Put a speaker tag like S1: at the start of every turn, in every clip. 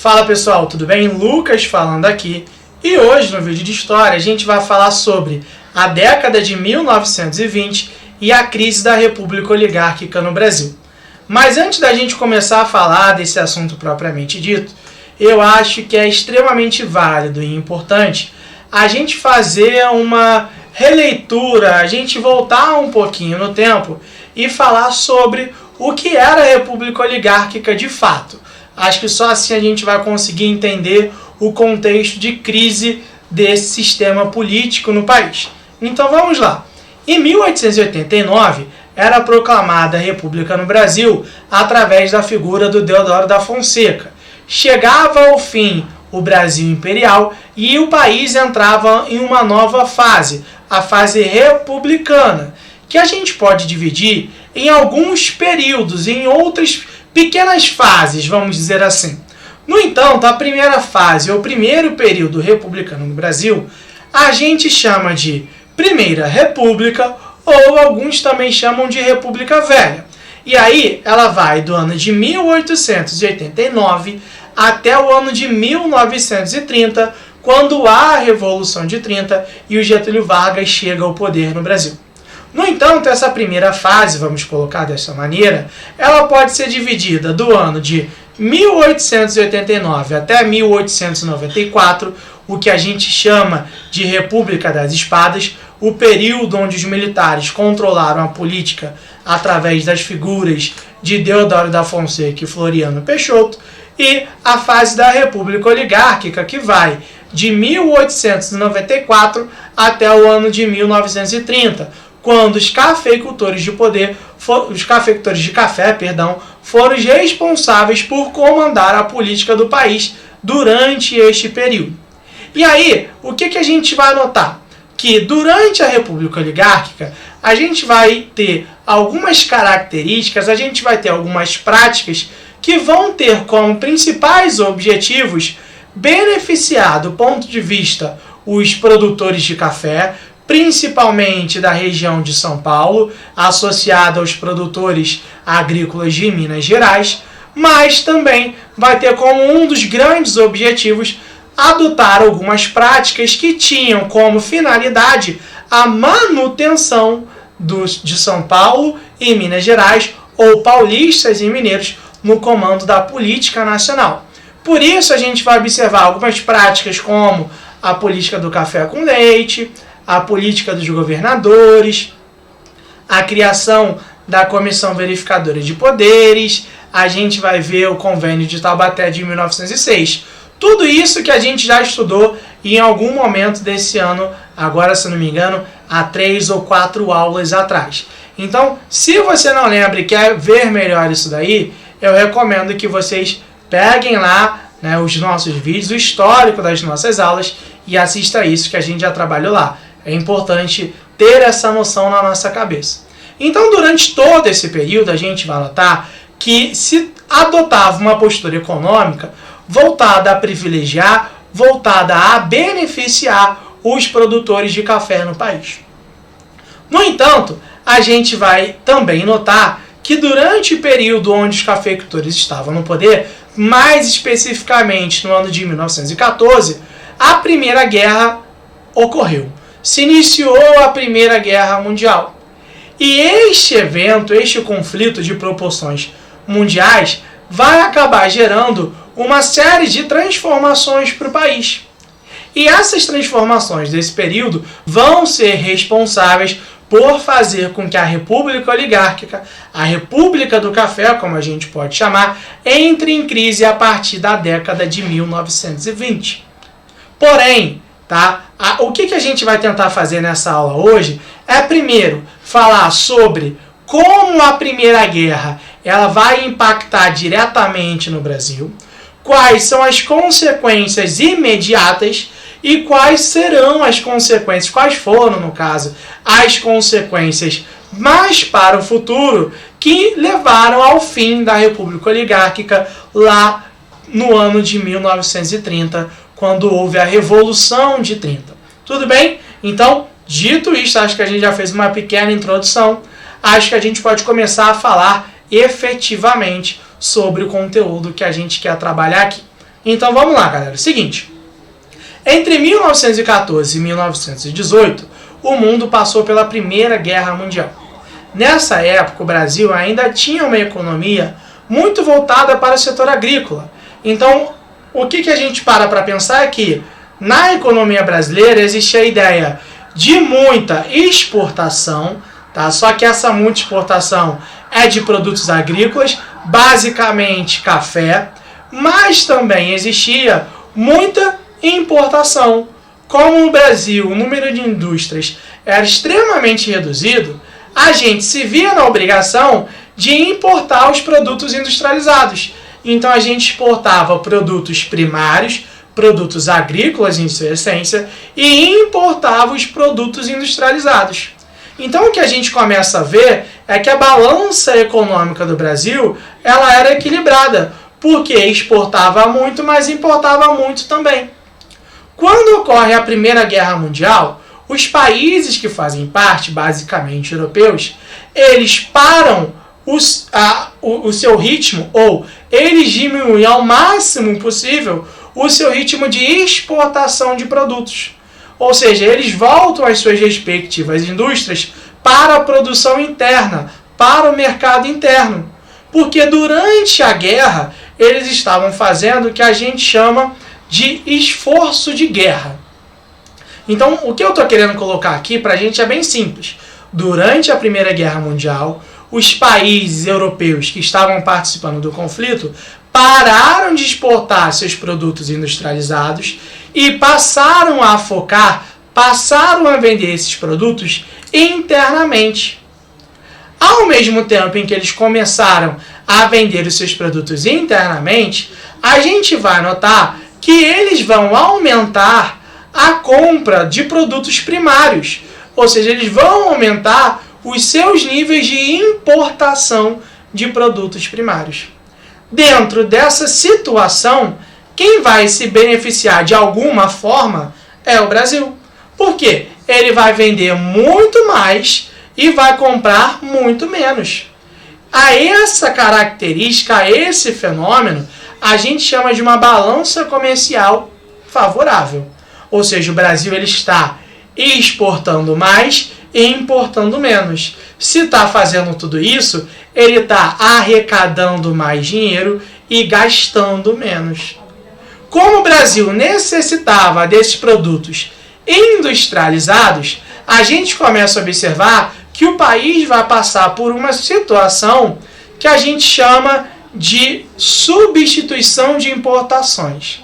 S1: Fala pessoal, tudo bem? Lucas falando aqui. E hoje no vídeo de história a gente vai falar sobre a década de 1920 e a crise da República Oligárquica no Brasil. Mas antes da gente começar a falar desse assunto propriamente dito, eu acho que é extremamente válido e importante a gente fazer uma releitura, a gente voltar um pouquinho no tempo e falar sobre o que era a República Oligárquica de fato. Acho que só assim a gente vai conseguir entender o contexto de crise desse sistema político no país. Então vamos lá. Em 1889 era proclamada a República no Brasil através da figura do Deodoro da Fonseca. Chegava ao fim o Brasil Imperial e o país entrava em uma nova fase, a fase republicana, que a gente pode dividir em alguns períodos, em outras pequenas fases, vamos dizer assim. No entanto, a primeira fase, ou primeiro período republicano no Brasil, a gente chama de Primeira República, ou alguns também chamam de República Velha. E aí, ela vai do ano de 1889 até o ano de 1930, quando há a Revolução de 30 e o Getúlio Vargas chega ao poder no Brasil. No entanto, essa primeira fase, vamos colocar dessa maneira, ela pode ser dividida do ano de 1889 até 1894, o que a gente chama de República das Espadas, o período onde os militares controlaram a política através das figuras de Deodoro da Fonseca e Floriano Peixoto, e a fase da República Oligárquica, que vai de 1894 até o ano de 1930, quando os cafeicultores de café, foram os responsáveis por comandar a política do país durante este período. E aí, o que a gente vai notar? Que durante a República Oligárquica, a gente vai ter algumas características, a gente vai ter algumas práticas que vão ter como principais objetivos beneficiar do ponto de vista os produtores de café, principalmente da região de São Paulo, associada aos produtores agrícolas de Minas Gerais, mas também vai ter como um dos grandes objetivos adotar algumas práticas que tinham como finalidade a manutenção de São Paulo e Minas Gerais, ou paulistas e mineiros, no comando da política nacional. Por isso a gente vai observar algumas práticas como a política do café com leite, a política dos governadores, a criação da Comissão Verificadora de Poderes, a gente vai ver o Convênio de Taubaté de 1906. Tudo isso que a gente já estudou em algum momento desse ano, agora se não me engano, há 3 ou 4 aulas atrás. Então, se você não lembra e quer ver melhor isso daí, eu recomendo que vocês peguem lá, né, os nossos vídeos, o histórico das nossas aulas e assista isso que a gente já trabalhou lá. É importante ter essa noção na nossa cabeça. Então, durante todo esse período, a gente vai notar que se adotava uma postura econômica voltada a privilegiar, voltada a beneficiar os produtores de café no país. No entanto, a gente vai também notar que durante o período onde os cafeicultores estavam no poder, mais especificamente no ano de 1914, a Primeira Guerra ocorreu. Se iniciou a Primeira Guerra Mundial. E este evento, este conflito de proporções mundiais, vai acabar gerando uma série de transformações para o país. E essas transformações desse período vão ser responsáveis por fazer com que a República Oligárquica, a República do Café, como a gente pode chamar, entre em crise a partir da década de 1920. Porém, o que a gente vai tentar fazer nessa aula hoje é, primeiro, falar sobre como a Primeira Guerra ela vai impactar diretamente no Brasil, quais são as consequências imediatas e quais serão as consequências, quais foram, no caso, as consequências mais para o futuro que levaram ao fim da República Oligárquica lá no ano de 1930, quando houve a Revolução de 30. Tudo bem? Então, dito isso, acho que a gente já fez uma pequena introdução. Acho que a gente pode começar a falar efetivamente sobre o conteúdo que a gente quer trabalhar aqui. Então vamos lá, galera. Seguinte, entre 1914 e 1918, o mundo passou pela Primeira Guerra Mundial. Nessa época, o Brasil ainda tinha uma economia muito voltada para o setor agrícola. Então, o que a gente para pensar é que na economia brasileira existe a ideia de muita exportação, tá? Só que essa muita exportação é de produtos agrícolas, basicamente café, mas também existia muita importação. Como no Brasil o número de indústrias era extremamente reduzido, a gente se via na obrigação de importar os produtos industrializados. Então a gente exportava produtos primários, produtos agrícolas em sua essência, e importava os produtos industrializados. Então o que a gente começa a ver é que a balança econômica do Brasil ela era equilibrada, porque exportava muito, mas importava muito também. Quando ocorre a Primeira Guerra Mundial, os países que fazem parte, basicamente europeus, eles param o seu ritmo, ou eles diminuem ao máximo possível o seu ritmo de exportação de produtos. Ou seja, eles voltam às suas respectivas indústrias para a produção interna, para o mercado interno. Porque durante a guerra, eles estavam fazendo o que a gente chama de esforço de guerra. Então, o que eu estou querendo colocar aqui para a gente é bem simples. Durante a Primeira Guerra Mundial, os países europeus que estavam participando do conflito pararam de exportar seus produtos industrializados e passaram a focar, passaram a vender esses produtos internamente. Ao mesmo tempo em que eles começaram a vender os seus produtos internamente, a gente vai notar que eles vão aumentar a compra de produtos primários, ou seja, eles vão aumentar os seus níveis de importação de produtos primários. Dentro dessa situação, quem vai se beneficiar de alguma forma é o Brasil. Por quê? Ele vai vender muito mais e vai comprar muito menos. A essa característica, a esse fenômeno, a gente chama de uma balança comercial favorável. Ou seja, o Brasil ele está exportando mais e importando menos. Se está fazendo tudo isso, ele está arrecadando mais dinheiro e gastando menos. Como o Brasil necessitava desses produtos industrializados, a gente começa a observar que o país vai passar por uma situação que a gente chama de substituição de importações.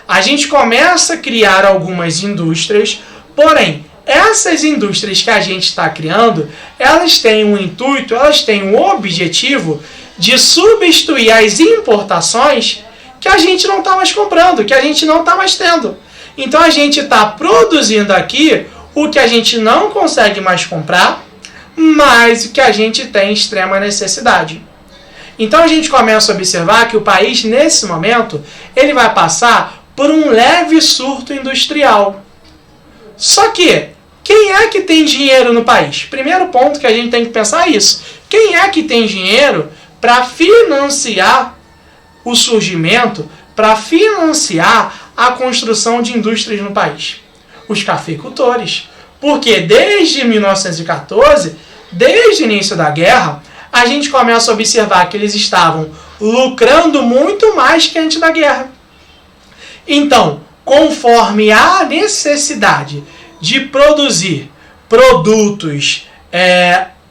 S1: A gente começa a criar algumas indústrias, porém, essas indústrias que a gente está criando, elas têm um intuito, elas têm um objetivo de substituir as importações que a gente não está mais comprando, que a gente não está mais tendo. Então a gente está produzindo aqui o que a gente não consegue mais comprar, mas o que a gente tem extrema necessidade. Então a gente começa a observar que o país, nesse momento, ele vai passar por um leve surto industrial. Só que, quem é que tem dinheiro no país? Primeiro ponto que a gente tem que pensar é isso. Quem é que tem dinheiro para financiar o surgimento, para financiar a construção de indústrias no país? Os cafeicultores. Porque desde 1914, desde o início da guerra, a gente começa a observar que eles estavam lucrando muito mais que antes da guerra. Então, conforme a necessidade de produzir produtos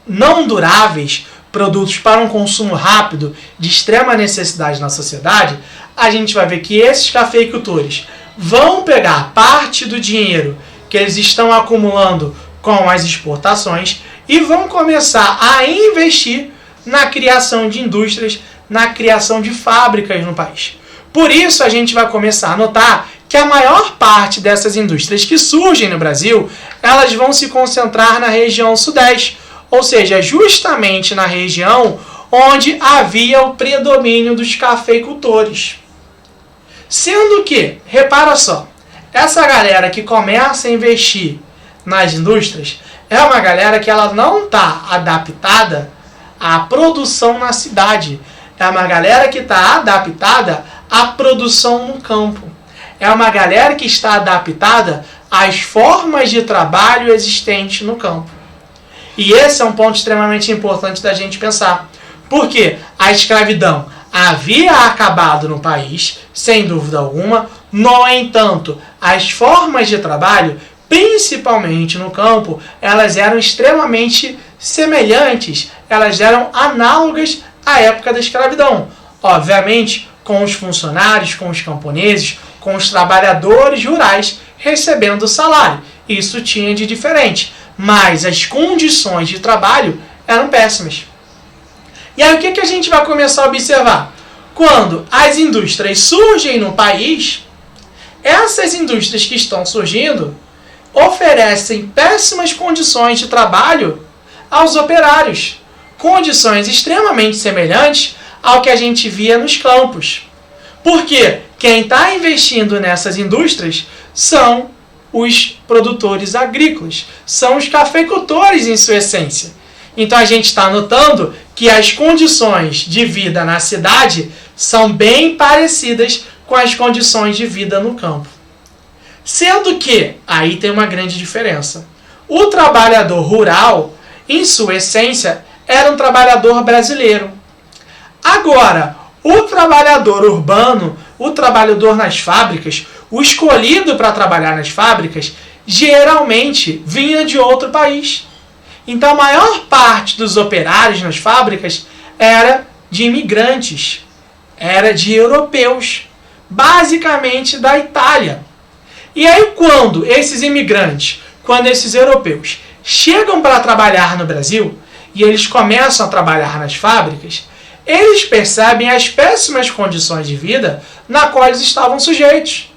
S1: não duráveis, produtos para um consumo rápido, de extrema necessidade na sociedade, a gente vai ver que esses cafeicultores vão pegar parte do dinheiro que eles estão acumulando com as exportações e vão começar a investir na criação de indústrias, na criação de fábricas no país. Por isso a gente vai começar a notar que a maior parte dessas indústrias que surgem no Brasil, elas vão se concentrar na região sudeste, ou seja, justamente na região onde havia o predomínio dos cafeicultores. Sendo que, repara só, essa galera que começa a investir nas indústrias é uma galera que ela não está adaptada à produção na cidade. É uma galera que está adaptada à produção no campo. É uma galera que está adaptada às formas de trabalho existentes no campo. E esse é um ponto extremamente importante da gente pensar. Porque a escravidão havia acabado no país, sem dúvida alguma. No entanto, as formas de trabalho, principalmente no campo, elas eram extremamente semelhantes, elas eram análogas à época da escravidão. Obviamente, com os funcionários, com os camponeses, com os trabalhadores rurais recebendo salário. Isso tinha de diferente, mas as condições de trabalho eram péssimas. E aí o que a gente vai começar a observar? Quando as indústrias surgem no país, essas indústrias que estão surgindo oferecem péssimas condições de trabalho aos operários, condições extremamente semelhantes ao que a gente via nos campos. Porque quem está investindo nessas indústrias são os produtores agrícolas, são os cafeicultores em sua essência. Então a gente está notando que as condições de vida na cidade são bem parecidas com as condições de vida no campo. Sendo que, aí tem uma grande diferença, o trabalhador rural, em sua essência, era um trabalhador brasileiro. Agora, o trabalhador urbano, o trabalhador nas fábricas, o escolhido para trabalhar nas fábricas, geralmente vinha de outro país. Então a maior parte dos operários nas fábricas era de imigrantes, era de europeus, basicamente da Itália. E aí quando esses imigrantes, quando esses europeus chegam para trabalhar no Brasil e eles começam a trabalhar nas fábricas, eles percebem as péssimas condições de vida na qual eles estavam sujeitos.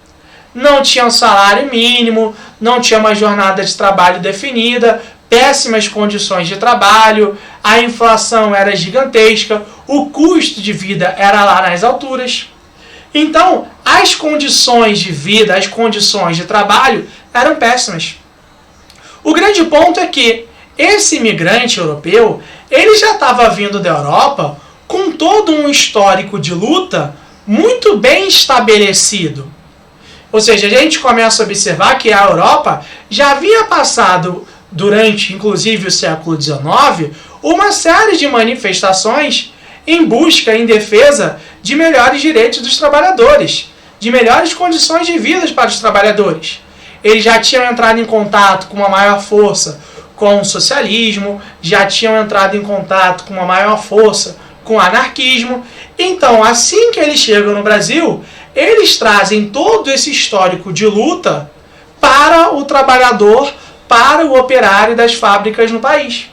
S1: Não tinham salário mínimo, não tinha uma jornada de trabalho definida, péssimas condições de trabalho, a inflação era gigantesca, o custo de vida era lá nas alturas. Então, as condições de vida, as condições de trabalho eram péssimas. O grande ponto é que esse imigrante europeu, ele já estava vindo da Europa com todo um histórico de luta muito bem estabelecido. Ou seja, a gente começa a observar que a Europa já havia passado, durante inclusive o século XIX, uma série de manifestações em busca, em defesa de melhores direitos dos trabalhadores, de melhores condições de vida para os trabalhadores. Eles já tinham entrado em contato com uma maior força com o socialismo, já tinham entrado em contato com uma maior força com o anarquismo. Então, assim que eles chegam no Brasil, eles trazem todo esse histórico de luta para o trabalhador, para o operário das fábricas no país.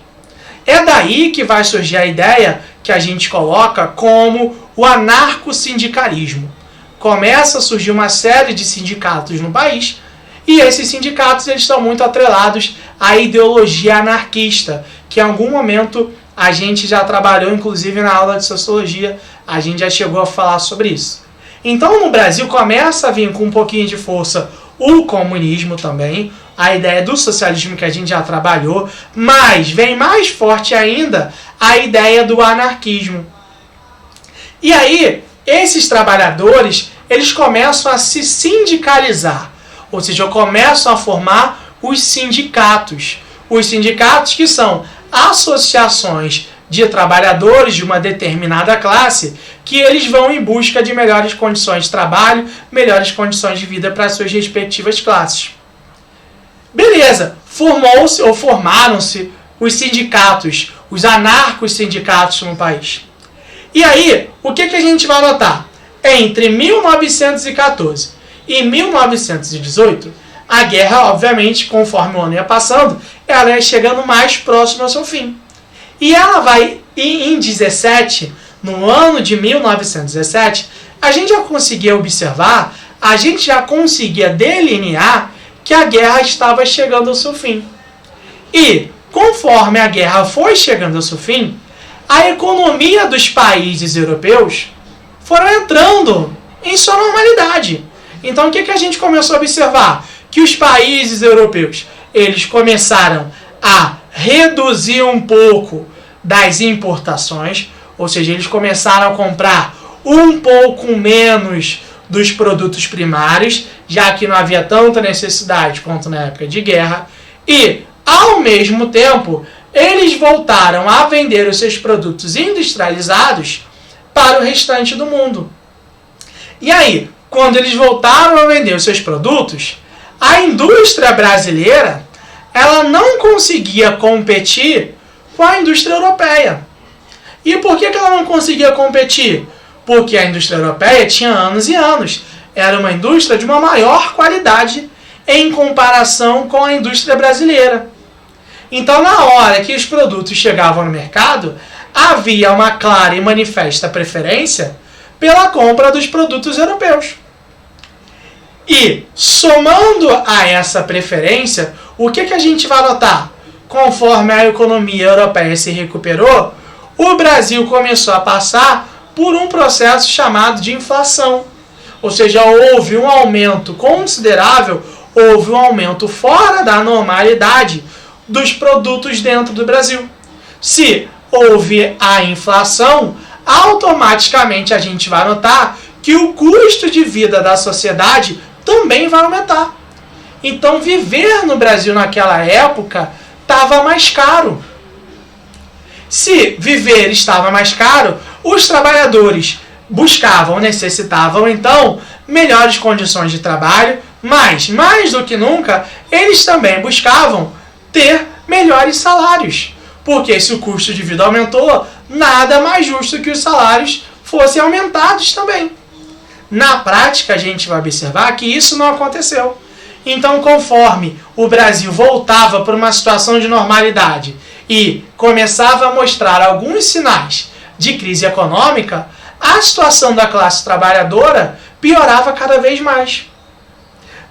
S1: É daí que vai surgir a ideia que a gente coloca como o anarcossindicalismo. Começa a surgir uma série de sindicatos no país, e esses sindicatos eles estão muito atrelados à ideologia anarquista, que em algum momento a gente já trabalhou, inclusive na aula de sociologia, a gente já chegou a falar sobre isso. Então no Brasil começa a vir com um pouquinho de força o comunismo também, a ideia do socialismo que a gente já trabalhou, mas vem mais forte ainda a ideia do anarquismo. E aí, esses trabalhadores, eles começam a se sindicalizar, ou seja, começam a formar os sindicatos. Os sindicatos que são associações de trabalhadores de uma determinada classe, que eles vão em busca de melhores condições de trabalho, melhores condições de vida para suas respectivas classes. Beleza, formou-se ou formaram-se os sindicatos, os anarcos sindicatos no país. E aí, o que a gente vai notar? Entre 1914 e 1918, a guerra, obviamente, conforme o ano ia passando, ela ia chegando mais próximo ao seu fim. E ela vai, em 17, no ano de 1917, a gente já conseguia observar, a gente já conseguia delinear que a guerra estava chegando ao seu fim. E, conforme a guerra foi chegando ao seu fim, a economia dos países europeus foram entrando em sua normalidade. Então, o que a gente começou a observar? Que os países europeus, eles começaram a reduzir um pouco das importações, ou seja, eles começaram a comprar um pouco menos dos produtos primários, já que não havia tanta necessidade quanto na época de guerra, e, ao mesmo tempo, eles voltaram a vender os seus produtos industrializados para o restante do mundo. E aí, quando eles voltaram a vender os seus produtos, a indústria brasileira ela não conseguia competir com a indústria europeia. E por que ela não conseguia competir? Porque a indústria europeia tinha anos e anos. Era uma indústria de uma maior qualidade em comparação com a indústria brasileira. Então, na hora que os produtos chegavam no mercado, havia uma clara e manifesta preferência pela compra dos produtos europeus. E, somando a essa preferência, o que a gente vai notar? Conforme a economia europeia se recuperou, o Brasil começou a passar por um processo chamado de inflação. Ou seja, houve um aumento considerável, houve um aumento fora da normalidade dos produtos dentro do Brasil. Se houve a inflação, automaticamente a gente vai notar que o custo de vida da sociedade também vai aumentar. Então, viver no Brasil naquela época estava mais caro. Se viver estava mais caro, os trabalhadores buscavam, necessitavam, então, melhores condições de trabalho, mas, mais do que nunca, eles também buscavam ter melhores salários. Porque se o custo de vida aumentou, nada mais justo que os salários fossem aumentados também. Na prática, a gente vai observar que isso não aconteceu. Então, conforme o Brasil voltava para uma situação de normalidade e começava a mostrar alguns sinais de crise econômica, a situação da classe trabalhadora piorava cada vez mais.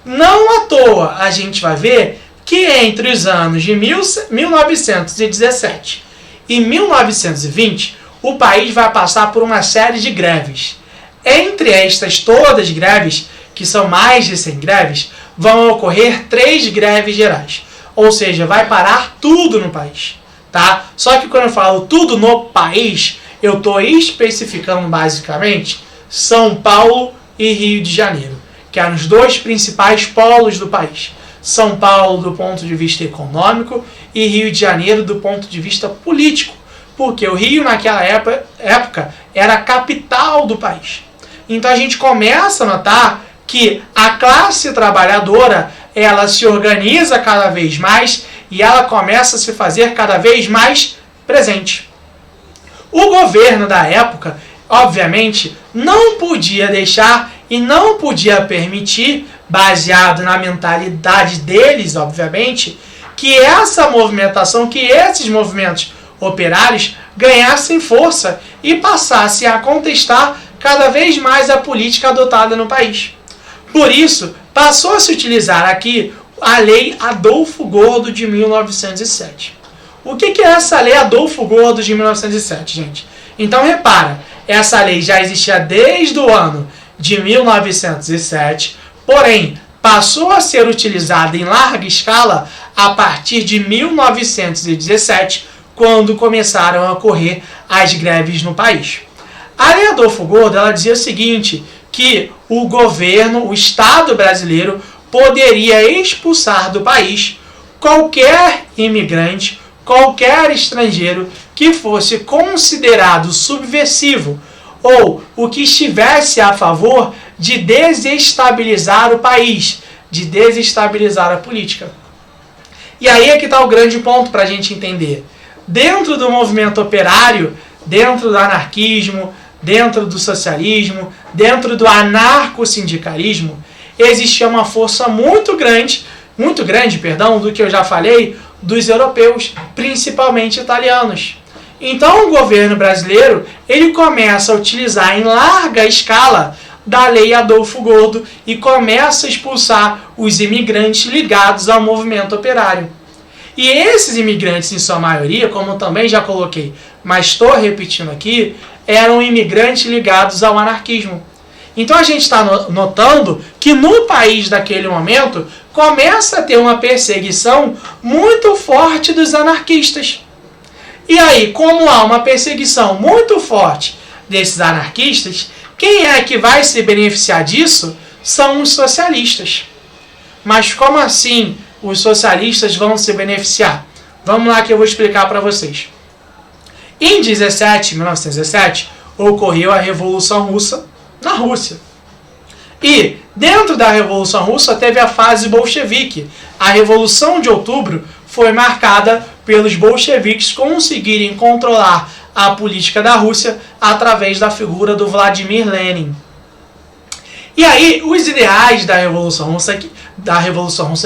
S1: Não à toa a gente vai ver que entre os anos de 1917 e 1920, o país vai passar por uma série de greves. Entre estas todas greves, que são mais de 100 greves, vão ocorrer 3 greves gerais. Ou seja, vai parar tudo no país. Tá? Só que quando eu falo tudo no país, eu estou especificando basicamente São Paulo e Rio de Janeiro, que eram os 2 principais polos do país. São Paulo do ponto de vista econômico e Rio de Janeiro do ponto de vista político, porque o Rio naquela época era a capital do país. Então a gente começa a notar que a classe trabalhadora ela se organiza cada vez mais e ela começa a se fazer cada vez mais presente. O governo da época, obviamente, não podia deixar e não podia permitir, baseado na mentalidade deles, obviamente, que essa movimentação, que esses movimentos operários ganhassem força e passassem a contestar cada vez mais a política adotada no país. Por isso, passou a se utilizar aqui a Lei Adolfo Gordo de 1907. O que é essa Lei Adolfo Gordo de 1907, gente? Então, repara, essa lei já existia desde o ano de 1907, porém, passou a ser utilizada em larga escala a partir de 1917, quando começaram a ocorrer as greves no país. A Lei Adolfo Gordo ela dizia o seguinte, que o governo, o Estado brasileiro, poderia expulsar do país qualquer imigrante, qualquer estrangeiro que fosse considerado subversivo ou o que estivesse a favor de desestabilizar o país, de desestabilizar a política. E aí é que está o grande ponto para a gente entender. Dentro do movimento operário, dentro do anarquismo, dentro do socialismo, dentro do anarcossindicalismo, existia uma força muito grande, do que eu já falei, dos europeus, principalmente italianos. Então o governo brasileiro, ele começa a utilizar em larga escala da Lei Adolfo Gordo e começa a expulsar os imigrantes ligados ao movimento operário. E esses imigrantes, em sua maioria, como também já coloquei, mas estou repetindo aqui, eram imigrantes ligados ao anarquismo. Então a gente está notando que no país daquele momento começa a ter uma perseguição muito forte dos anarquistas. E aí, como há uma perseguição muito forte desses anarquistas, Quem é que vai se beneficiar disso? São os socialistas. Mas como assim os socialistas vão se beneficiar? Vamos lá que eu vou explicar para vocês. Em 1917, ocorreu a Revolução Russa na Rússia. E dentro da Revolução Russa teve a fase bolchevique. A Revolução de Outubro foi marcada pelos bolcheviques conseguirem controlar a política da Rússia através da figura do Vladimir Lenin. E aí, os ideais da Revolução Russa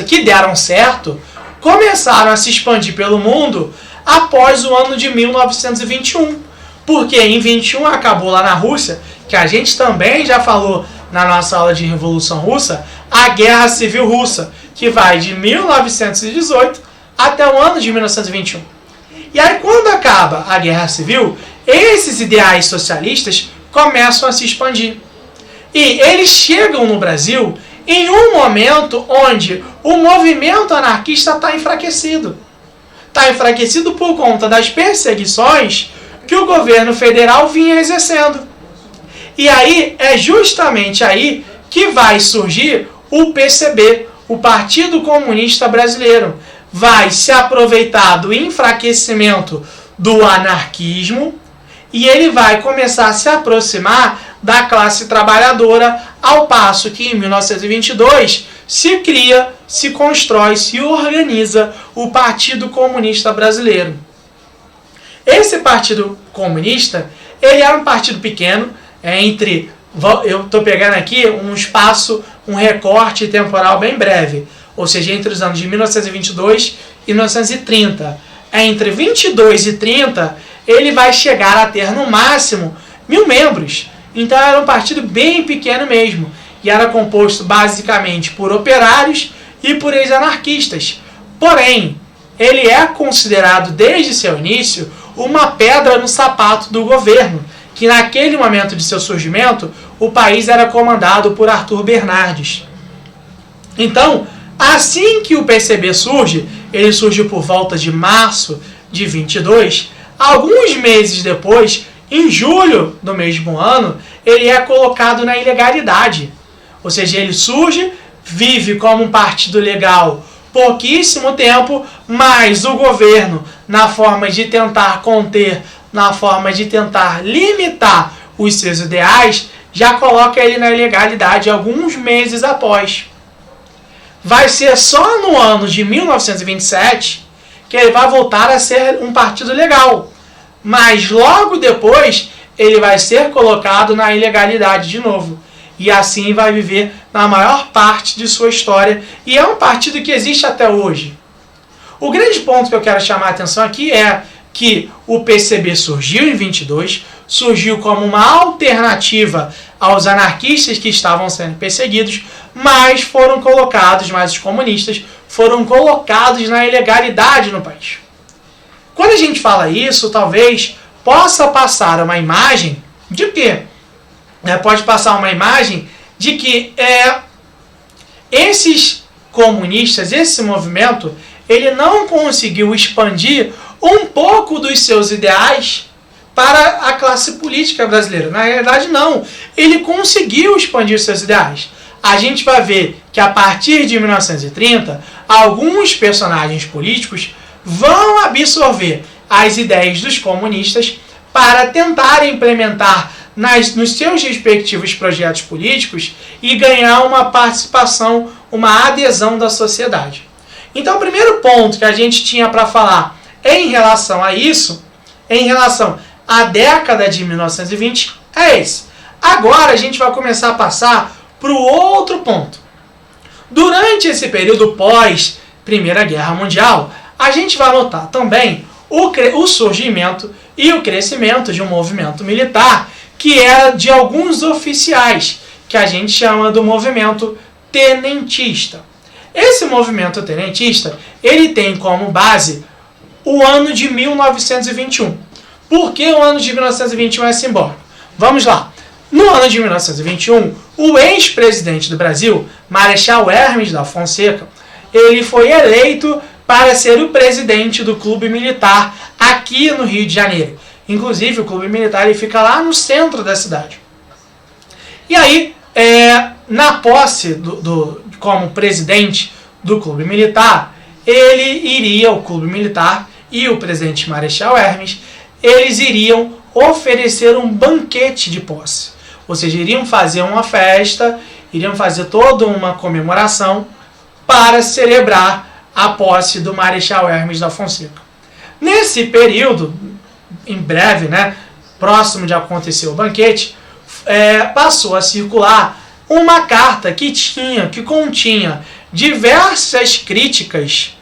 S1: que deram certo começaram a se expandir pelo mundo após o ano de 1921. Porque em 21 acabou lá na Rússia, que a gente também já falou na nossa aula de Revolução Russa, a Guerra Civil Russa, que vai de 1918 até o ano de 1921. E aí, quando acaba a Guerra Civil, esses ideais socialistas começam a se expandir. E eles chegam no Brasil em um momento onde o movimento anarquista está enfraquecido. Está enfraquecido por conta das perseguições que o governo federal vinha exercendo. E aí, é justamente aí que vai surgir o PCB, o Partido Comunista Brasileiro. Vai se aproveitar do enfraquecimento do anarquismo e ele vai começar a se aproximar da classe trabalhadora, ao passo que em 1922 se cria, se constrói, se organiza o Partido Comunista Brasileiro. Esse Partido Comunista, ele era um partido pequeno, eu estou pegando aqui um espaço, um recorte temporal bem breve, ou seja, entre os anos de 1922 e 1930. Entre 22 e 30, ele vai chegar a ter no máximo 1.000 membros. Então era um partido bem pequeno mesmo, e era composto basicamente por operários e por ex-anarquistas. Porém, ele é considerado desde seu início uma pedra no sapato do governo, que naquele momento de seu surgimento, o país era comandado por Arthur Bernardes. Então, assim que o PCB surge, ele surge por volta de março de 22, alguns meses depois, em julho do mesmo ano, ele é colocado na ilegalidade. Ou seja, ele surge, vive como um partido legal pouquíssimo tempo, mas o governo, na forma de tentar conter, na forma de tentar limitar os seus ideais, já coloca ele na ilegalidade alguns meses após. Vai ser só no ano de 1927 que ele vai voltar a ser um partido legal. Mas logo depois ele vai ser colocado na ilegalidade de novo. E assim vai viver na maior parte de sua história. E é um partido que existe até hoje. O grande ponto que eu quero chamar a atenção aqui é que o PCB surgiu em 22, surgiu como uma alternativa aos anarquistas que estavam sendo perseguidos, mas os comunistas foram colocados na ilegalidade no país. Quando a gente fala isso, talvez possa passar uma imagem de quê? Pode passar uma imagem de que esses comunistas, esse movimento, ele não conseguiu expandir um pouco dos seus ideais para a classe política brasileira. Na realidade, não. Ele conseguiu expandir os seus ideais. A gente vai ver que a partir de 1930, alguns personagens políticos vão absorver as ideias dos comunistas para tentar implementar nos seus respectivos projetos políticos e ganhar uma participação, uma adesão da sociedade. Então, o primeiro ponto que a gente tinha para falar em relação a isso, em relação à década de 1920, é esse. Agora a gente vai começar a passar para o outro ponto. Durante esse período pós Primeira Guerra Mundial, a gente vai notar também o surgimento e o crescimento de um movimento militar que era de alguns oficiais, que a gente chama do movimento tenentista. Esse movimento tenentista, ele tem como base o ano de 1921. Por que o ano de 1921 é simbólico? Vamos lá. No ano de 1921, o ex-presidente do Brasil, Marechal Hermes da Fonseca, ele foi eleito para ser o presidente do Clube Militar aqui no Rio de Janeiro. Inclusive, o Clube Militar ele fica lá no centro da cidade. E aí, na posse como presidente do clube militar, o clube militar e o presidente Marechal Hermes, eles iriam oferecer um banquete de posse. Ou seja, iriam fazer uma festa, iriam fazer toda uma comemoração para celebrar a posse do Marechal Hermes da Fonseca. Nesse período, em breve, próximo de acontecer o banquete, passou a circular uma carta que continha diversas críticas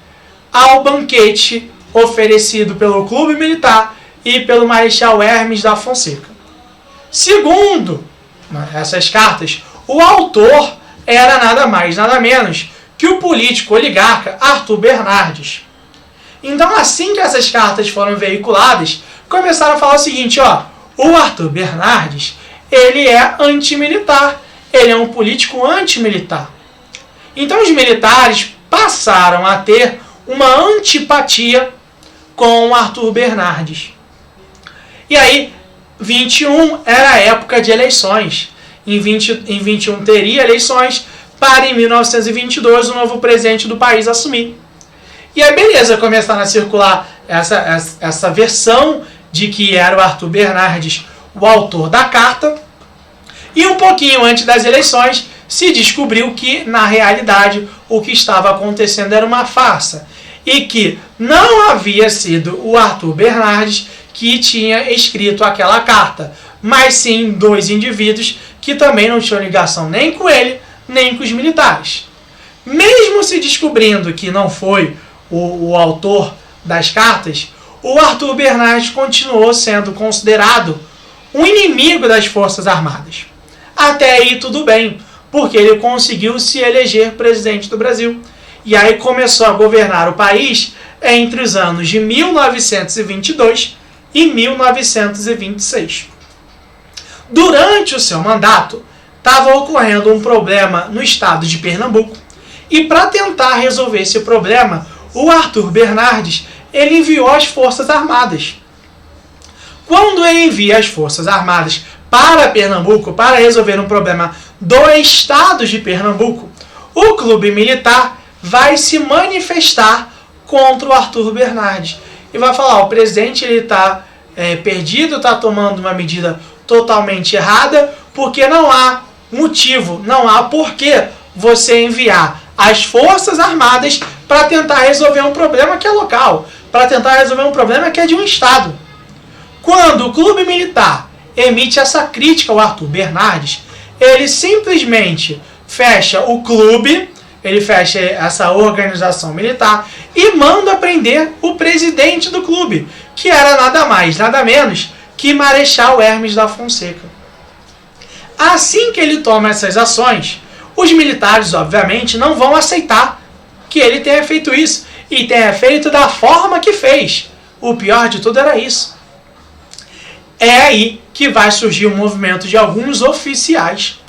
S1: ao banquete oferecido pelo clube militar e pelo Marechal Hermes da Fonseca. Segundo essas cartas, o autor era nada mais, nada menos que o político oligarca Arthur Bernardes. Então, assim que essas cartas foram veiculadas, começaram a falar o seguinte, o Arthur Bernardes, ele é antimilitar, ele é um político antimilitar. Então, os militares passaram a ter uma antipatia com o Arthur Bernardes. E aí, 21 era a época de eleições. Em 21 teria eleições para, em 1922, o novo presidente do país assumir. E aí, beleza, começaram a circular essa versão de que era o Arthur Bernardes o autor da carta. E um pouquinho antes das eleições, se descobriu que, na realidade, o que estava acontecendo era uma farsa. E que não havia sido o Arthur Bernardes que tinha escrito aquela carta, mas sim dois indivíduos que também não tinham ligação nem com ele, nem com os militares. Mesmo se descobrindo que não foi o autor das cartas, o Arthur Bernardes continuou sendo considerado um inimigo das Forças Armadas. Até aí tudo bem, porque ele conseguiu se eleger presidente do Brasil. E aí começou a governar o país entre os anos de 1922 e 1926. Durante o seu mandato, estava ocorrendo um problema no estado de Pernambuco. E para tentar resolver esse problema, o Arthur Bernardes ele enviou as Forças Armadas. Quando ele envia as Forças Armadas para Pernambuco para resolver um problema do estado de Pernambuco, o clube militar vai se manifestar contra o Arthur Bernardes e vai falar, o presidente está perdido, está tomando uma medida totalmente errada, porque não há motivo, não há porquê você enviar as Forças Armadas para tentar resolver um problema que é local, para tentar resolver um problema que é de um estado. Quando o clube militar emite essa crítica ao Arthur Bernardes, ele simplesmente fecha o clube, ele fecha essa organização militar e manda prender o presidente do clube, que era nada mais, nada menos que Marechal Hermes da Fonseca. Assim que ele toma essas ações, os militares, obviamente, não vão aceitar que ele tenha feito isso e tenha feito da forma que fez. O pior de tudo era isso. É aí que vai surgir o movimento de alguns oficiais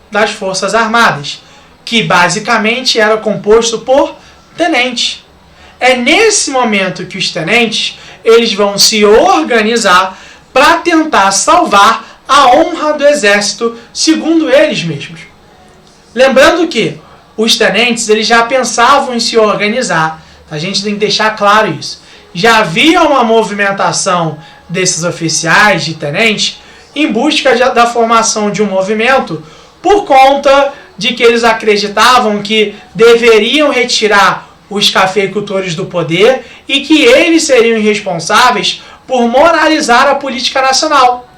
S1: das Forças Armadas, que basicamente era composto por tenentes. É nesse momento que os tenentes eles vão se organizar para tentar salvar a honra do exército, segundo eles mesmos. Lembrando que os tenentes eles já pensavam em se organizar, a gente tem que deixar claro isso. Já havia uma movimentação desses oficiais de tenentes em busca da formação de um movimento por conta de que eles acreditavam que deveriam retirar os cafeicultores do poder e que eles seriam responsáveis por moralizar a política nacional.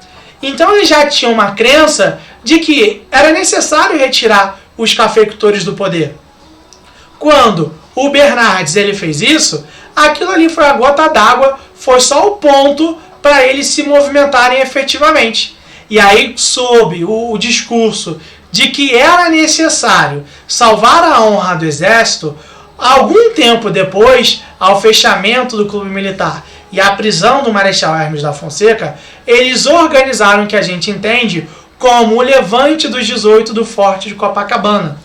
S1: Então eles já tinham uma crença de que era necessário retirar os cafeicultores do poder. Quando o Bernardes ele fez isso, aquilo ali foi a gota d'água, foi só o ponto para eles se movimentarem efetivamente. E aí, sob o discurso de que era necessário salvar a honra do exército, algum tempo depois, ao fechamento do clube militar e à prisão do Marechal Hermes da Fonseca, eles organizaram o que a gente entende como o Levante dos 18 do Forte de Copacabana.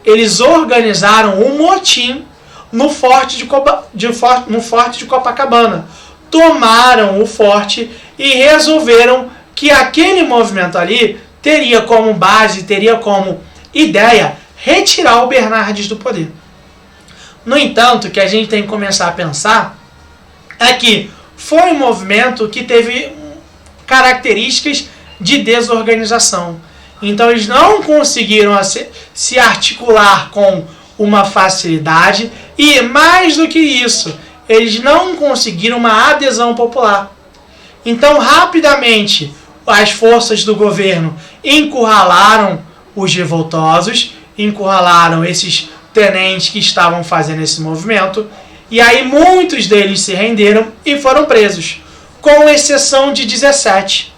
S1: Eles organizaram um motim no Forte de Copacabana. Tomaram o forte e resolveram que aquele movimento ali teria como base, teria como ideia retirar o Bernardes do poder. No entanto, o que a gente tem que começar a pensar é que foi um movimento que teve características de desorganização. Então eles não conseguiram se articular com uma facilidade e, mais do que isso, eles não conseguiram uma adesão popular. Então, rapidamente, as forças do governo encurralaram os revoltosos, encurralaram esses tenentes que estavam fazendo esse movimento, e aí muitos deles se renderam e foram presos, com exceção de 17.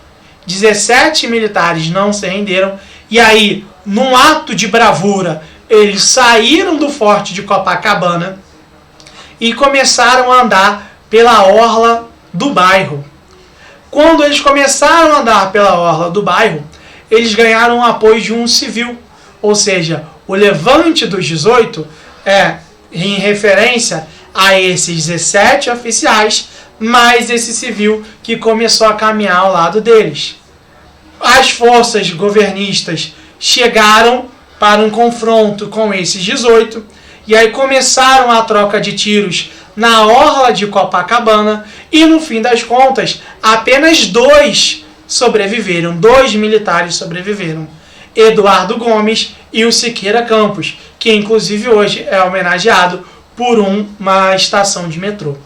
S1: 17 militares não se renderam, e aí, num ato de bravura, eles saíram do forte de Copacabana e começaram a andar pela orla do bairro. Quando eles começaram a andar pela orla do bairro, eles ganharam o apoio de um civil, ou seja, o levante dos 18 é em referência a esses 17 oficiais, mais esse civil que começou a caminhar ao lado deles. As forças governistas chegaram para um confronto com esses 18, e aí começaram a troca de tiros na orla de Copacabana, e no fim das contas, apenas 2 sobreviveram, 2 militares sobreviveram. Eduardo Gomes e o Siqueira Campos, que inclusive hoje é homenageado por uma estação de metrô.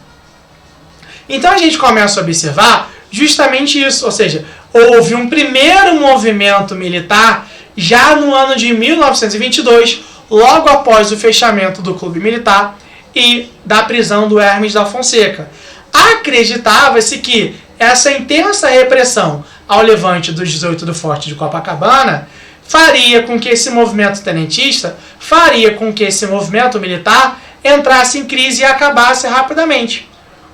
S1: Então a gente começa a observar justamente isso, ou seja, houve um primeiro movimento militar já no ano de 1922, logo após o fechamento do Clube Militar e da prisão do Hermes da Fonseca. Acreditava-se que essa intensa repressão ao levante dos 18 do Forte de Copacabana faria com que esse movimento tenentista, faria com que esse movimento militar entrasse em crise e acabasse rapidamente.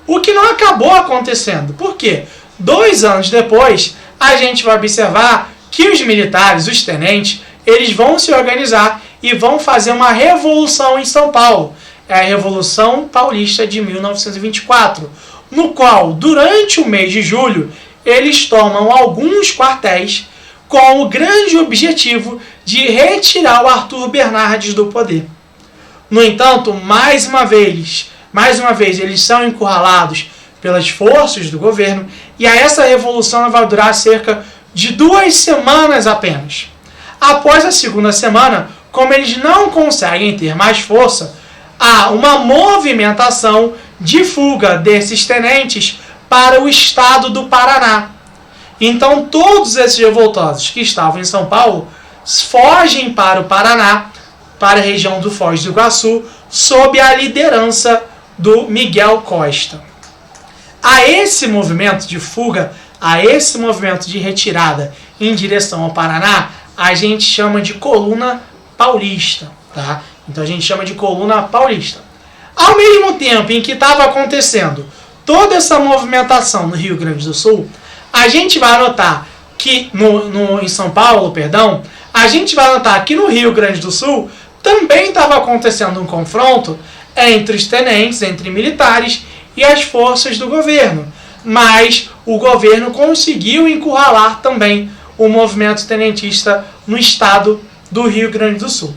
S1: O que não acabou acontecendo. Por quê? 2 anos depois, a gente vai observar que os militares, os tenentes, eles vão se organizar e vão fazer uma revolução em São Paulo. É a Revolução Paulista de 1924, no qual, durante o mês de julho, eles tomam alguns quartéis com o grande objetivo de retirar o Arthur Bernardes do poder. No entanto, mais uma vez, eles são encurralados pelas forças do governo, e essa revolução vai durar cerca de 2 semanas apenas. Após a segunda semana, como eles não conseguem ter mais força, há uma movimentação de fuga desses tenentes para o estado do Paraná. Então todos esses revoltosos que estavam em São Paulo fogem para o Paraná, para a região do Foz do Iguaçu, sob a liderança do Miguel Costa. A esse movimento de fuga, a esse movimento de retirada em direção ao Paraná, a gente chama de coluna paulista, tá? Então a gente chama de coluna paulista. Ao mesmo tempo em que estava acontecendo toda essa movimentação no Rio Grande do Sul, a gente vai notar que em São Paulo, a gente vai notar que no Rio Grande do Sul também estava acontecendo um confronto entre os tenentes, entre militares e as forças do governo. Mas o governo conseguiu encurralar também o movimento tenentista no estado do Rio Grande do Sul.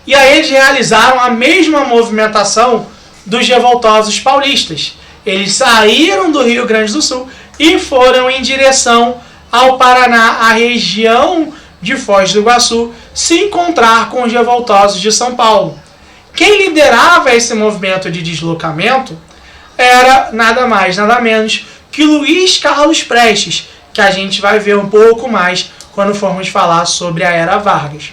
S1: E aí eles realizaram a mesma movimentação dos revoltosos paulistas. Eles saíram do Rio Grande do Sul e foram em direção ao Paraná, a região de Foz do Iguaçu, se encontrar com os revoltosos de São Paulo. Quem liderava esse movimento de deslocamento era nada mais, nada menos que Luiz Carlos Prestes, que a gente vai ver um pouco mais quando formos falar sobre a Era Vargas.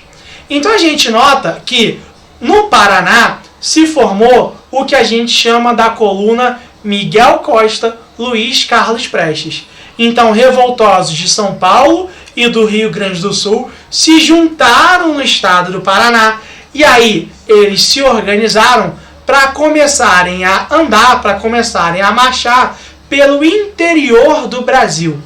S1: Então a gente nota que no Paraná se formou o que a gente chama da coluna Miguel Costa, Luiz Carlos Prestes. Então revoltosos de São Paulo e do Rio Grande do Sul se juntaram no estado do Paraná, e aí eles se organizaram para começarem a andar, para começarem a marchar pelo interior do Brasil.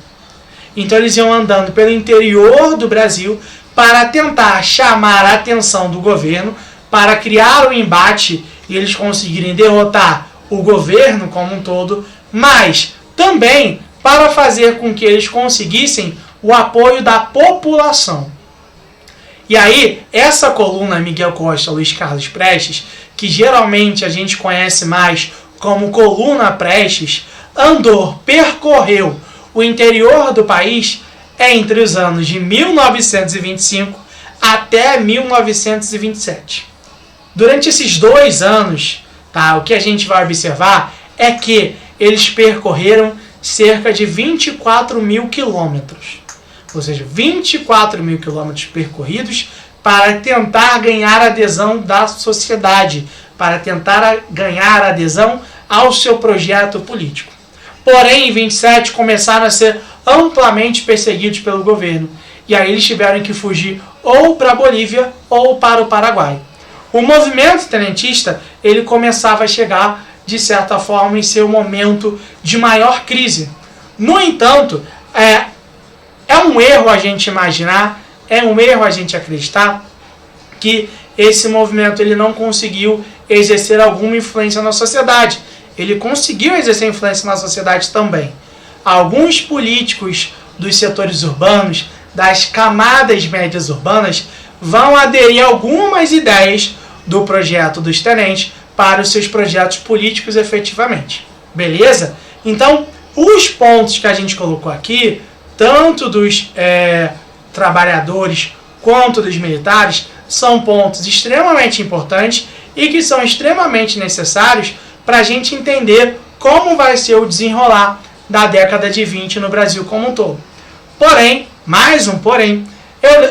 S1: Então eles iam andando pelo interior do Brasil para tentar chamar a atenção do governo, para criar um embate e eles conseguirem derrotar o governo como um todo, mas também para fazer com que eles conseguissem o apoio da população. E aí, essa coluna Miguel Costa, Luiz Carlos Prestes, que geralmente a gente conhece mais como coluna Prestes, percorreu o interior do país entre os anos de 1925 até 1927. Durante esses 2 anos, tá, o que a gente vai observar é que eles percorreram cerca de 24 mil quilômetros. Ou seja, 24 mil quilômetros percorridos para tentar ganhar adesão da sociedade, para tentar ganhar adesão ao seu projeto político. Porém, em 27 começaram a ser amplamente perseguidos pelo governo. E aí eles tiveram que fugir ou para a Bolívia ou para o Paraguai. O movimento tenentista ele começava a chegar, de certa forma, em seu momento de maior crise. No entanto, é um erro a gente imaginar, é um erro a gente acreditar que esse movimento ele não conseguiu exercer alguma influência na sociedade. Ele conseguiu exercer influência na sociedade também. Alguns políticos dos setores urbanos, das camadas médias urbanas, vão aderir a algumas ideias do projeto dos tenentes para os seus projetos políticos efetivamente. Beleza? Então, os pontos que a gente colocou aqui, tanto dos trabalhadores quanto dos militares, são pontos extremamente importantes e que são extremamente necessários para a gente entender como vai ser o desenrolar da década de 20 no Brasil como um todo. Porém, mais um porém,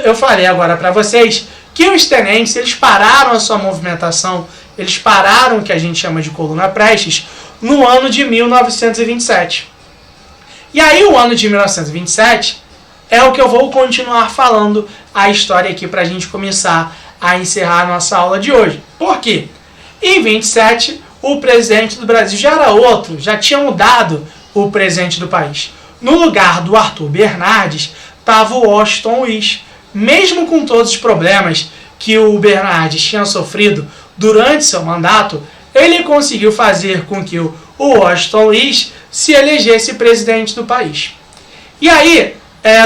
S1: eu falei agora para vocês que os tenentes eles pararam a sua movimentação, eles pararam o que a gente chama de coluna Prestes no ano de 1927. E aí o ano de 1927 é o que eu vou continuar falando a história aqui para a gente começar a encerrar a nossa aula de hoje. Por quê? Em 27, o presidente do Brasil já era outro, já tinha mudado o presidente do país. No lugar do Arthur Bernardes, estava o Washington Luiz. Mesmo com todos os problemas que o Bernardes tinha sofrido durante seu mandato, ele conseguiu fazer com que o Washington Luiz se elegesse presidente do país. E aí,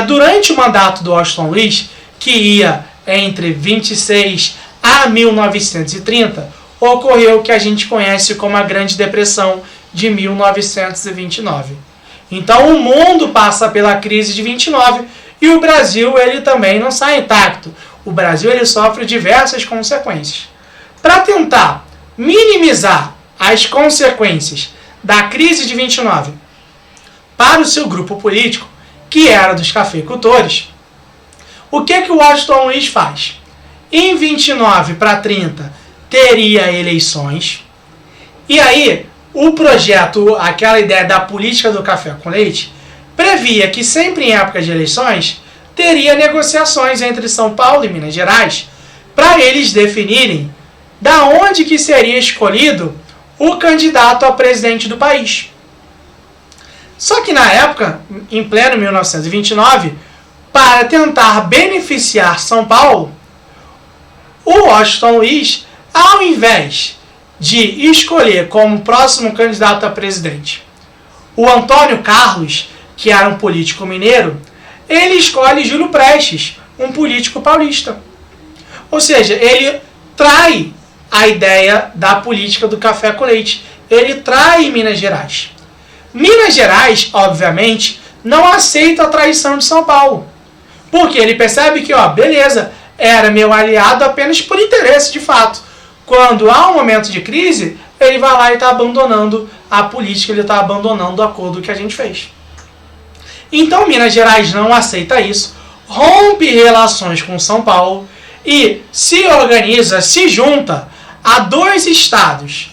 S1: durante o mandato do Washington Luiz, que ia entre 26 a 1930, ocorreu o que a gente conhece como a Grande Depressão de 1929. Então o mundo passa pela crise de 29 e o Brasil ele também não sai intacto. O Brasil ele sofre diversas consequências. Para tentar minimizar as consequências da crise de 29 para o seu grupo político, que era dos cafeicultores, o que o Washington Luiz faz? Em 29 para 30 teria eleições, e aí o projeto, aquela ideia da política do café com leite, previa que sempre em época de eleições teria negociações entre São Paulo e Minas Gerais para eles definirem da onde que seria escolhido o candidato a presidente do país. Só que na época, em pleno 1929, para tentar beneficiar São Paulo, o Washington Luiz, ao invés de escolher como próximo candidato a presidente o Antônio Carlos, que era um político mineiro, ele escolhe Júlio Prestes, um político paulista. Ou seja, ele trai a ideia da política do café com leite. Ele trai Minas Gerais. Minas Gerais, obviamente, não aceita a traição de São Paulo. Porque ele percebe que, beleza, era meu aliado apenas por interesse de fato. Quando há um momento de crise, ele vai lá e está abandonando a política, ele está abandonando o acordo que a gente fez. Então Minas Gerais não aceita isso, rompe relações com São Paulo e se organiza, se junta a 2 estados,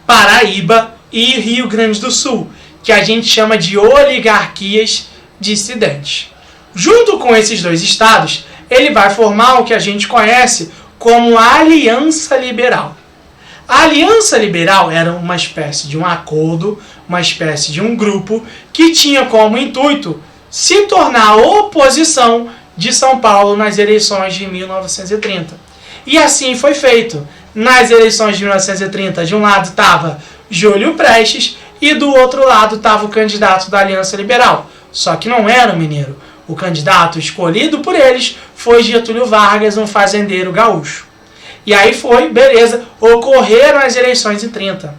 S1: Paraíba e Rio Grande do Sul, que a gente chama de oligarquias dissidentes. Junto com esses 2 estados, ele vai formar o que a gente conhece como a Aliança Liberal. A Aliança Liberal era uma espécie de um acordo, uma espécie de um grupo que tinha como intuito se tornar oposição de São Paulo nas eleições de 1930. E assim foi feito. Nas eleições de 1930, de um lado estava Júlio Prestes e do outro lado estava o candidato da Aliança Liberal. Só que não era o mineiro. O candidato escolhido por eles foi Getúlio Vargas, um fazendeiro gaúcho. E aí foi, beleza, ocorreram as eleições em 30.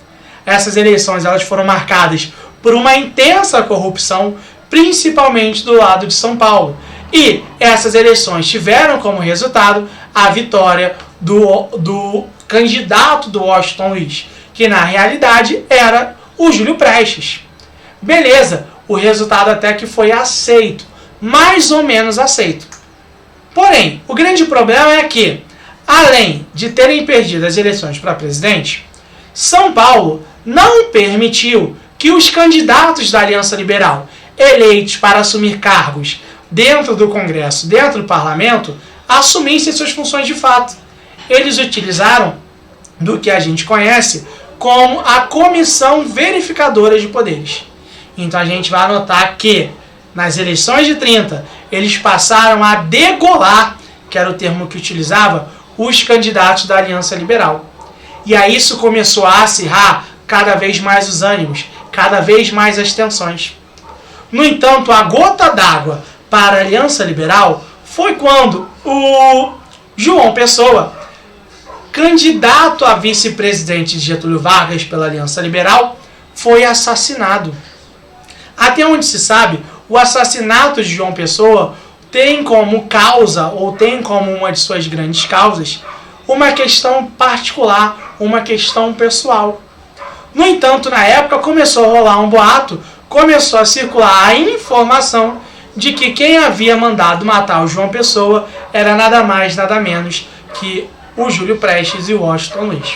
S1: Essas eleições elas foram marcadas por uma intensa corrupção, principalmente do lado de São Paulo. E essas eleições tiveram como resultado a vitória do candidato do Washington Luiz, que na realidade era o Júlio Prestes. Beleza, o resultado até que foi aceito, mais ou menos aceito. Porém, o grande problema é que, além de terem perdido as eleições para presidente, São Paulo não permitiu que os candidatos da Aliança Liberal, eleitos para assumir cargos dentro do Congresso, dentro do Parlamento, assumissem suas funções de fato. Eles utilizaram do que a gente conhece como a Comissão Verificadora de Poderes. Então a gente vai anotar que nas eleições de 30 eles passaram a degolar, que era o termo que utilizava, os candidatos da Aliança Liberal. E aí isso começou a acirrar cada vez mais os ânimos, cada vez mais as tensões. No entanto, a gota d'água para a Aliança Liberal foi quando o João Pessoa, candidato a vice-presidente de Getúlio Vargas pela Aliança Liberal, foi assassinado. Até onde se sabe, o assassinato de João Pessoa tem como causa, ou tem como uma de suas grandes causas, uma questão particular, uma questão pessoal. No entanto, na época começou a rolar um boato, começou a circular a informação de que quem havia mandado matar o João Pessoa era nada mais, nada menos que o Júlio Prestes e o Washington Luiz.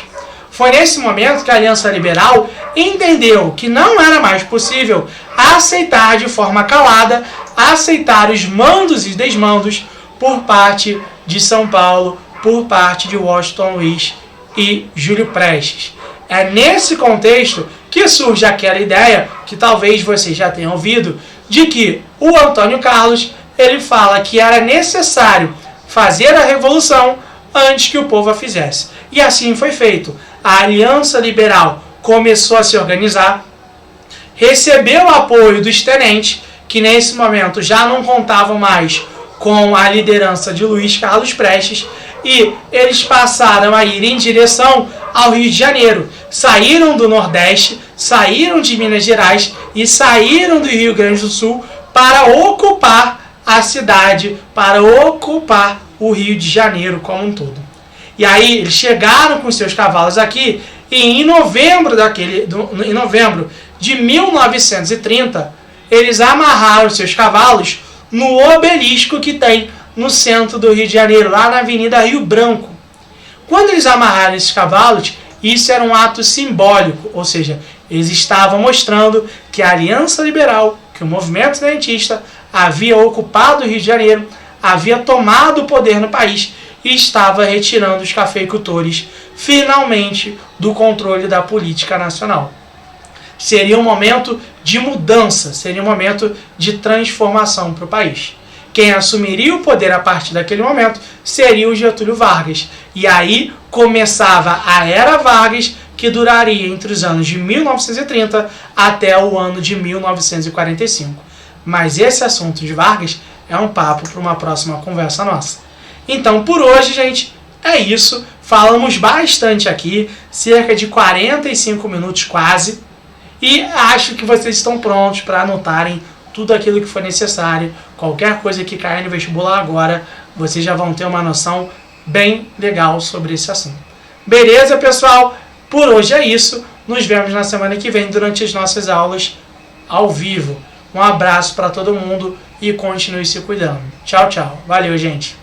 S1: Foi nesse momento que a Aliança Liberal entendeu que não era mais possível aceitar de forma calada, aceitar os mandos e desmandos por parte de São Paulo, por parte de Washington Luiz e Júlio Prestes. É nesse contexto que surge aquela ideia, que talvez vocês já tenham ouvido, de que o Antônio Carlos ele fala que era necessário fazer a revolução antes que o povo a fizesse. E assim foi feito. A Aliança Liberal começou a se organizar, recebeu o apoio dos tenentes, que nesse momento já não contavam mais com a liderança de Luiz Carlos Prestes, e eles passaram a ir em direção ao Rio de Janeiro. Saíram do Nordeste, saíram de Minas Gerais e saíram do Rio Grande do Sul para ocupar a cidade, para ocupar o Rio de Janeiro como um todo. E aí eles chegaram com seus cavalos aqui e em novembro de 1930, eles amarraram seus cavalos no obelisco que tem no centro do Rio de Janeiro, lá na Avenida Rio Branco. Quando eles amarraram esses cavalos, isso era um ato simbólico, ou seja, eles estavam mostrando que a Aliança Liberal, que o movimento tenentista havia ocupado o Rio de Janeiro, havia tomado o poder no país e estava retirando os cafeicultores, finalmente, do controle da política nacional. Seria um momento de mudança, seria um momento de transformação para o país. Quem assumiria o poder a partir daquele momento seria o Getúlio Vargas. E aí começava a Era Vargas, que duraria entre os anos de 1930 até o ano de 1945. Mas esse assunto de Vargas é um papo para uma próxima conversa nossa. Então, por hoje, gente, é isso. Falamos bastante aqui, cerca de 45 minutos quase. E acho que vocês estão prontos para anotarem tudo aquilo que for necessário. Qualquer coisa que cair no vestibular agora, vocês já vão ter uma noção bem legal sobre esse assunto. Beleza, pessoal? Por hoje é isso. Nos vemos na semana que vem durante as nossas aulas ao vivo. Um abraço para todo mundo e continue se cuidando. Tchau, tchau. Valeu, gente.